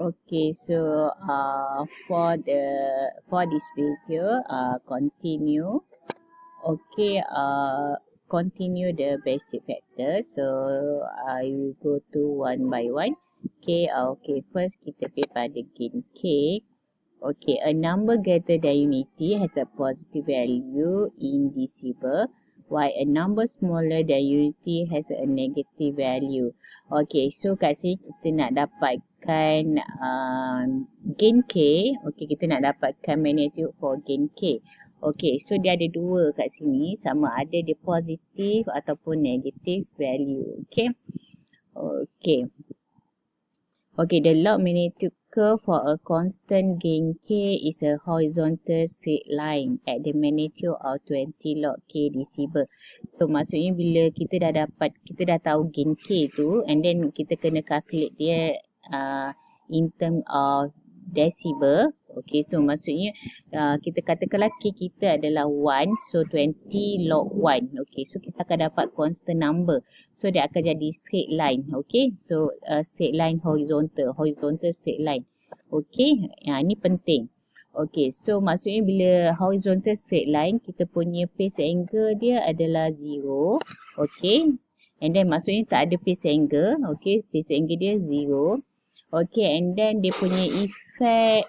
Okay, so for this video, continue. Okay, continue the basic factor. So I will go to one by one. Okay, first kita pergi pada gain K. Okay, a number greater than unity has a positive value indivisible, while a number smaller than unity has a negative value. Okay, so kat sini kita nak dapatkan gain K. Okay, kita nak dapatkan magnitude for gain K. Okay, so dia ada dua kat sini, sama ada dia positif ataupun negative value. Okay. Okay. Okay, the log magnitude curve for a constant gain K is a horizontal straight line at the magnitude of 20 log K decibel. So maksudnya bila kita dah tahu gain K tu, and then kita kena calculate dia in term of decibel. Okay, so maksudnya kita katakanlah K kita adalah 1, so 20 log 1. Okay, so kita akan dapat constant number. So dia akan jadi straight line. Okay, so straight line horizontal straight line. Okay, ini penting. Okay, so maksudnya bila horizontal straight line, kita punya phase angle dia adalah 0. Okay, and then maksudnya tak ada phase angle. Okay, phase angle dia 0. Okay, and then dia punya effect,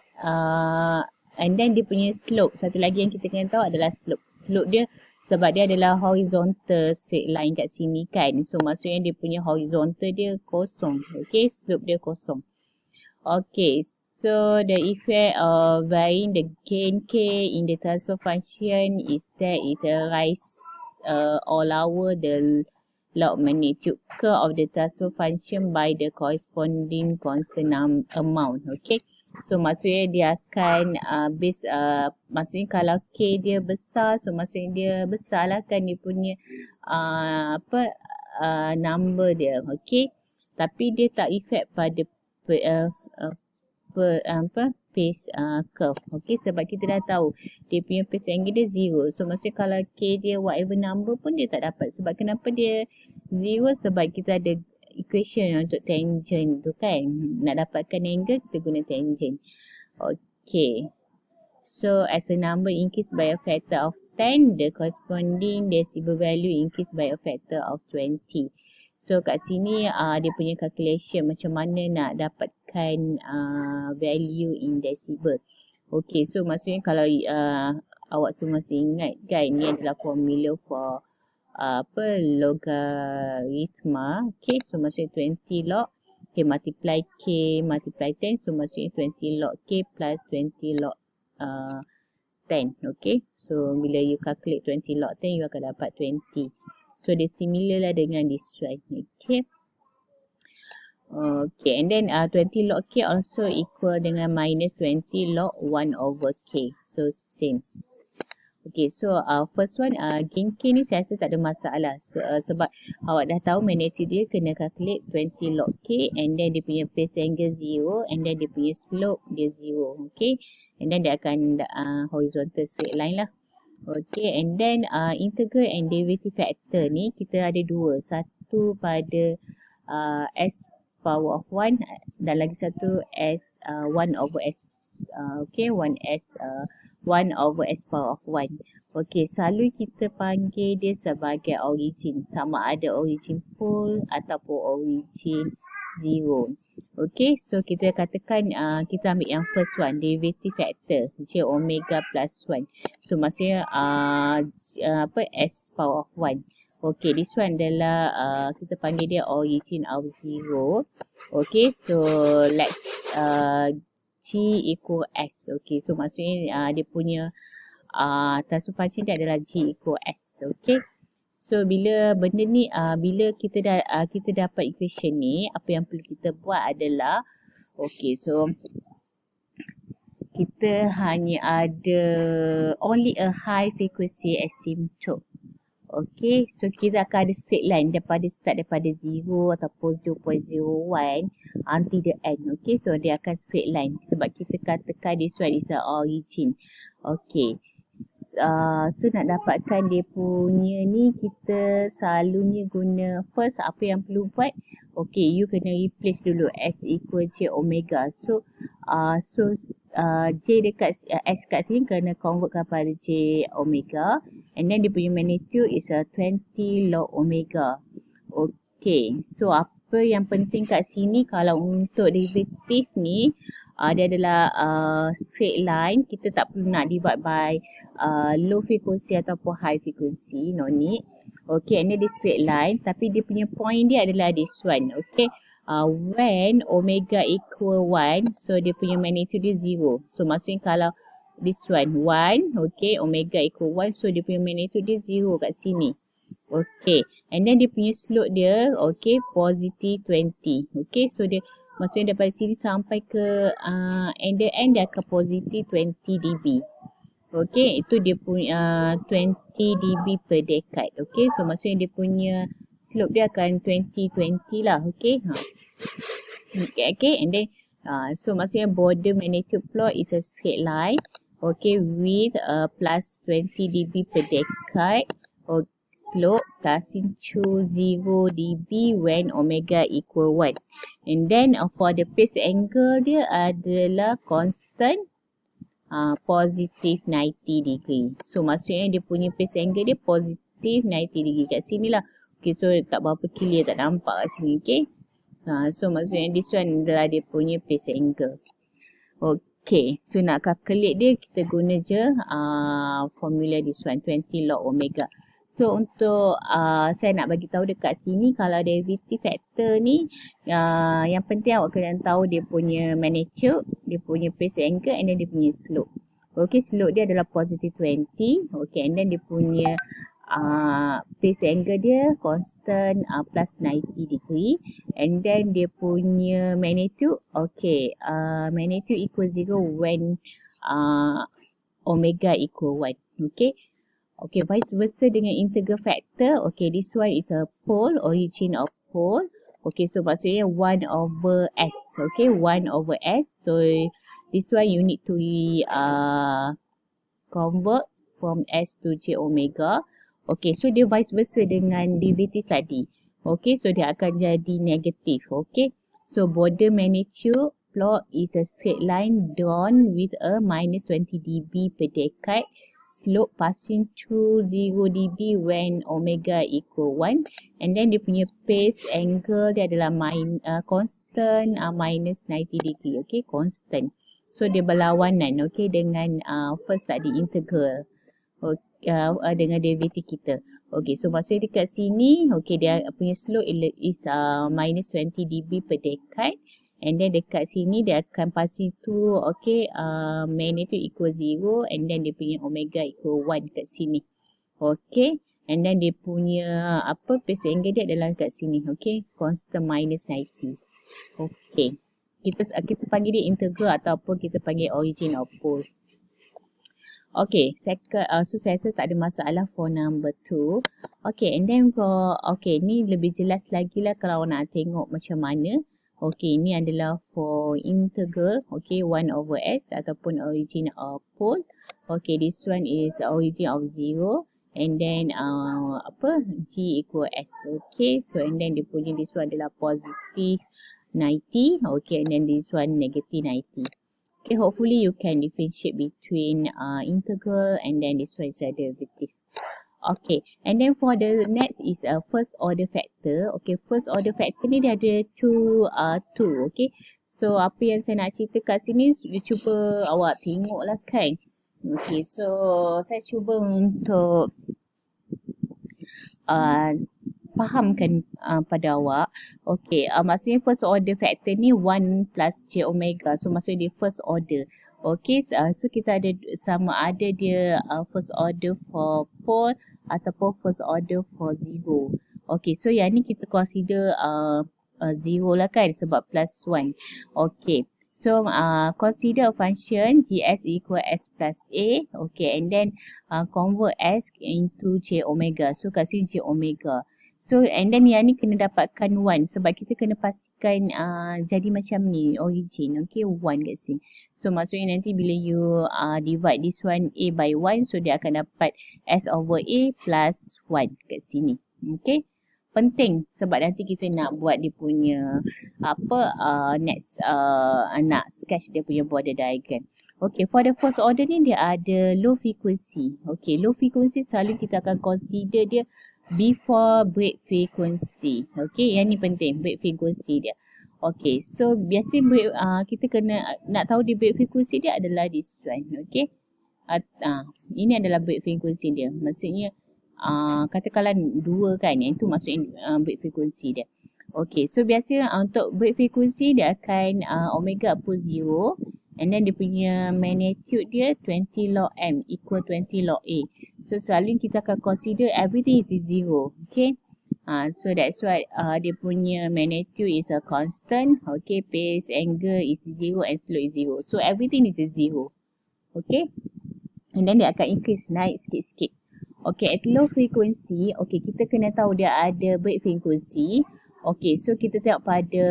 and then dia punya slope. Satu lagi yang kita kena tahu adalah slope. Slope dia sebab dia adalah horizontal straight line kat sini kan. So maksudnya dia punya horizontal dia kosong. Okay, slope dia kosong. Okay, so the effect of varying the gain K in the transfer function is that it rise or lower the log magnitude curve of the transfer function by the corresponding constant amount. Okay, so maksudnya dia akan maksudnya kalau K dia besar, so maksudnya dia besar lah kan dia punya number dia. Okay, tapi dia tak effect pada phase curve. Okay, sebab kita dah tahu dia punya phase angle dia 0. So maksudnya kalau K dia whatever number pun dia tak dapat. Sebab kenapa dia 0? Sebab kita ada equation untuk tangent tu kan. Nak dapatkan angle kita guna tangent. Okay, so as a number increase by a factor of 10, the corresponding decibel value increase by a factor of 20. So kat sini dia punya calculation macam mana nak dapatkan value in decibel. Okay, so maksudnya kalau awak semua masih ingat kan, ni adalah formula for logaritma. Okay, so maksudnya 20 log K multiply K multiply 10, so maksudnya 20 log K plus 20 log 10. Okay, so bila you calculate 20 log 10, you akan dapat 20. So dia similar lah dengan this one. Okay. Okay, and then 20 log K also equal dengan minus 20 log 1 over K. So same. Okay, so first one gain K ni saya rasa tak ada masalah. So, sebab awak dah tahu magnitude dia kena calculate 20 log K, and then dia punya phase angle 0, and then dia punya slope dia 0. Okay, and then dia akan horizontal straight line lah. Okay, and then integral and derivative factor ni kita ada dua. Satu pada S power of 1 dan lagi satu S 1 over S. Okay, 1 over S power of 1. Okay, selalu kita panggil dia sebagai origin. Sama ada origin full ataupun origin 0. Okay, so kita katakan kita ambil yang first one, derivative factor J omega plus 1. So maksudnya S power of 1. Okay, this one adalah kita panggil dia origin of 0. Okay, so let's G equal S. Okay, so maksudnya dia punya transfer function dia adalah G equal S. Okay, so bila benda ni bila kita dapat equation ni, apa yang perlu kita buat adalah okay, so kita hanya ada only a high frequency asymptote. Okay, so kita akan ada straight line daripada 0 ataupun 0.01 until the end. Okay, so dia akan straight line sebab kita katakan this one is a origin. Okay, So nak dapatkan dia punya ni, kita selalunya guna first apa yang perlu buat. Okay, you kena replace dulu S equal J omega. So J dekat S kat sini kena convert kepada J omega. And then dia punya magnitude is 20 log omega. Okay, so apa yang penting kat sini kalau untuk derivative ni, dia adalah straight line. Kita tak perlu nak divide by low frequency ataupun high frequency, no need. Okay, and then dia straight line, tapi dia punya point dia adalah this one. Okay, when omega equal 1, so dia punya magnitude dia 0. So maksudnya kalau this one 1, okay, omega equal 1, so dia punya magnitude dia 0 kat sini. Okay, and then dia punya slope dia, okay, positive 20. Okay, so dia maksudnya daripada sini sampai ke end dia akan positive 20 dB. Okay, itu dia punya 20 dB per decade. Okay, so maksudnya dia punya slope dia akan 20-20 lah. Okay, okay, and then so maksudnya border magnitude plot is a straight line. Okay, with plus 20 dB per decade. Okay, slope passing through 0 dB when omega equal 1. And then for the phase angle dia adalah constant positive 90 degree. So maksudnya dia punya phase angle dia positive 90 degree kat sini lah. Okay, so tak berapa clear, tak nampak kat sini. Okay, so maksudnya this one adalah dia punya phase angle. Okay, so nak calculate dia kita guna je formula this one 20 log omega. So untuk saya nak bagi tahu dekat sini kalau derivative factor ni yang penting awak kena tahu dia punya magnitude, dia punya phase angle and then dia punya slope. Okay, slope dia adalah positive 20. Okay, and then dia punya phase angle dia constant plus 90 degree. And then dia punya magnitude, okay, magnitude equal 0 when omega equal 1. Okay. Okay, vice versa dengan integral factor. Okay, this one is a pole, origin of pole. Okay, so maksudnya 1 over S. Okay, 1 over S. So, this one you need to convert from S to J omega. Okay, so dia vice versa dengan derivative tadi. Okay, so dia akan jadi negatif. Okay, so border magnitude plot is a straight line drawn with a minus 20 dB per decade. Slope passing through 0 dB when omega equal 1. And then dia punya phase angle dia adalah constant minus 90 degree. Okay, constant. So dia berlawanan, okay, dengan first tadi integral. Okay, dengan derivative kita. Okay, so maksudnya dekat sini, okay, dia punya slope is minus 20 dB per decade. And then dekat sini dia akan passing through, okay, magnitude equal 0 and then dia punya omega equal 1 dekat sini. Okay, and then dia punya phase angle dia adalah dekat sini. Okay, constant minus 90. Okay, kita panggil dia integral ataupun kita panggil origin of pole. Okay, second, so saya rasa tak ada masalah for number 2. Okay, and then for, okay, ni lebih jelas lagi lah kalau nak tengok macam mana. Okay, ini adalah for integral, okay, 1 over S ataupun origin of pole. Okay, this one is origin of 0 and then G equal S. Okay, so and then dia punya this one adalah positive 90, okay, and then this one negative 90. Okay, hopefully you can differentiate between integral and then this one is a derivative. Okay, and then for the next is a first order factor. Okay, first order factor ni dia ada two. Okay, so apa yang saya nak cerita kat sini, cuba awak tengok lah kan. Okay, so saya cuba untuk fahamkan pada awak. Okay, maksudnya first order factor ni 1 plus J omega. So maksudnya dia first order. Okay, so kita ada sama ada dia first order for pole ataupun first order for 0. Okay, so yang ni kita consider 0 lah kan sebab plus 1. Okay, so consider a function gs equal s plus a. Okay, and then convert s into j omega. So kat sini j omega. So and then yang ni kena dapatkan 1 sebab kita kena pastikan jadi macam ni origin. Okay, 1 kat sini. So maksudnya nanti bila you divide this one A by 1, so dia akan dapat S over A plus 1 kat sini. Okay. Penting sebab nanti kita nak buat dia punya next nak sketch dia punya border diagram. Okay, for the first order ni dia ada low frequency. Okay, low frequency selalu kita akan consider dia before break frequency. Okay, yang ni penting, break frequency dia. Okay, so biasanya kita kena nak tahu dia break frequency dia adalah this one. Okay, ini adalah break frequency dia. Maksudnya katakanlah 2 kan, yang itu maksudnya break frequency dia. Okay, so biasa untuk break frequency dia akan omega upon 0. And then dia punya magnitude dia 20 log M equal 20 log A. So selalu kita akan consider everything is 0. Okay. So that's why dia punya magnitude is a constant. Okay. Phase angle is 0 and slope is 0. So everything is 0. Okay. And then dia akan increase, naik sikit-sikit. Okay. At low frequency. Okay. Kita kena tahu dia ada break frequency. Okay. So kita tengok pada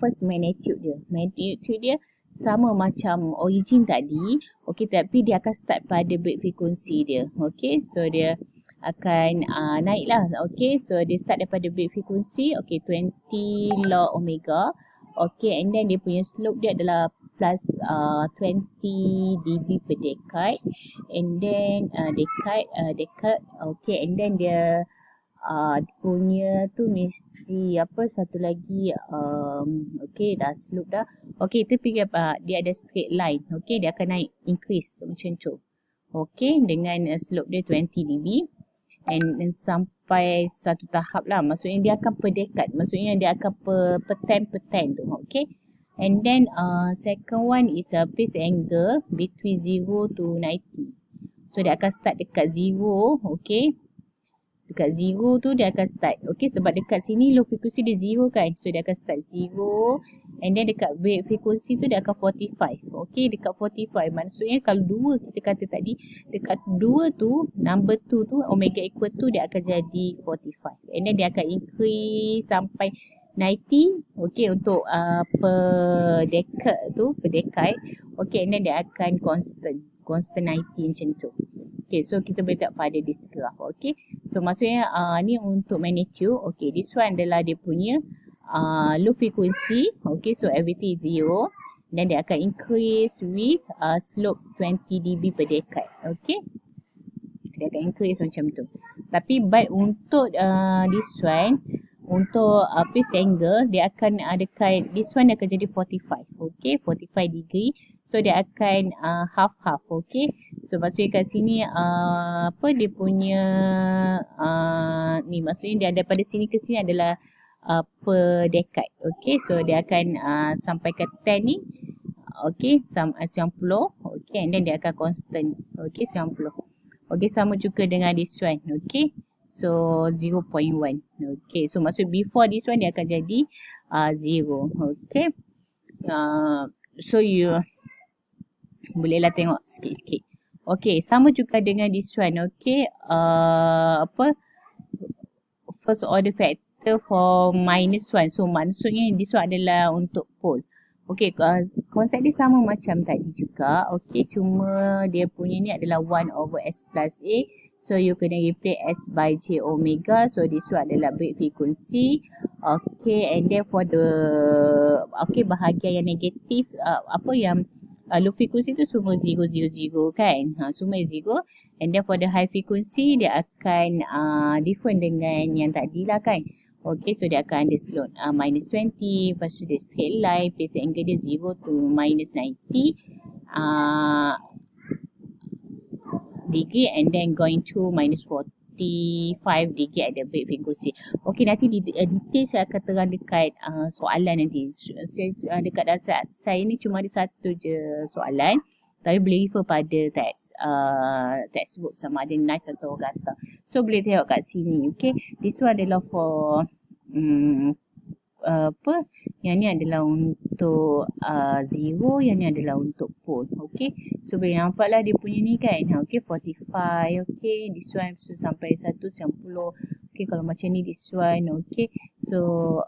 first magnitude dia. Magnitude dia sama macam origin tadi. Okay, tapi dia akan start pada break frequency dia. Okay, so dia akan naik lah. Okay, so dia start daripada break frequency. Okay, 20 log omega. Okay, and then dia punya slope dia adalah plus 20 dB per decade. And then decade. Okay, and then dia punya tu mesti satu lagi okay, dah slope dah. Okay, kita fikir dia ada straight line. Okay, dia akan naik, increase macam tu. Okay, dengan slope dia 20 dB and sampai satu tahap lah. Maksudnya dia akan per decade. Maksudnya dia akan per 10% tu. Okay, and then second one is a phase angle between 0 to 90. So dia akan start dekat 0. Okay, dekat 0 tu dia akan start. Okay, sebab dekat sini low frequency dia 0 kan. So dia akan start 0. And then dekat break frequency tu dia akan 45. Okay, dekat 45. Maksudnya kalau 2 kita kata tadi, dekat 2 tu, number 2 tu, omega equal tu dia akan jadi 45. And then dia akan increase sampai 90. Okay, untuk per decade tu, per decade. Okay, and then dia akan constant 90 macam tu. Okay, so kita boleh tengok pada this graph. Okay, so maksudnya ni untuk magnitude. Okay, this one adalah dia punya low frequency. Okay, so everything is 0. Then dia akan increase with slope 20 dB per decade. Okay, dia akan increase macam tu. Tapi but untuk this one, untuk phase angle, dia akan dekat this one dia akan jadi 45. Okay, 45 degree. So dia akan half-half. Okay, so maksudnya kat sini dia punya ni maksudnya dia daripada sini ke sini adalah per decade. Okay, so dia akan sampai ke 10 ni. Okay, 90. Okay, and then dia akan constant. Okay, 90. Okay, sama juga dengan this one. Okay, so 0.1. Okay, so maksud before this one dia akan jadi 0. Okay, so you bolehlah tengok sikit-sikit. Okay, sama juga dengan this one. Okay, first order factor for -1. So maksudnya this one adalah untuk pole. Okay, konsep dia sama macam tadi juga. Okay, cuma dia punya ni adalah 1 over S plus A. So you kena replace S by J omega. So this one adalah break frequency. Okay, and then for the bahagian yang negatif, yang low frequency tu semua 0, 0, 0 kan. Semua 0. And then for the high frequency dia akan different dengan yang tadi lah kan. Okay, so dia akan ada slope minus 20. Lepas tu dia straight line. Phase angle dia 0 to minus 90 degree. And then going to minus 45 degree at the break frequency. Okay, nanti detail saya akan terang dekat soalan nanti. Dekat dasar saya ni cuma ada satu je soalan. Tapi boleh refer pada textbook sama ada nice atau rata. So boleh tengok kat sini. Okay, this one adalah for yang ni adalah untuk 0, yang ni adalah untuk pole. Okay, so boleh nampak lah dia punya ni kan. Okay, 45. Okay, this one so sampai 190, Okay, kalau macam ni this one, okay. So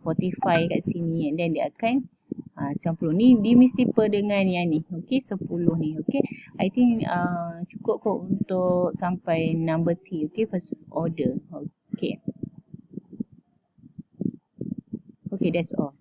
45 kat sini, and then dia akan 90 ni dia mesti per dengan yang ni, okay, 10 ni, okay. I think cukup kot untuk sampai number T, okay, first order, okay. Okay, that's all.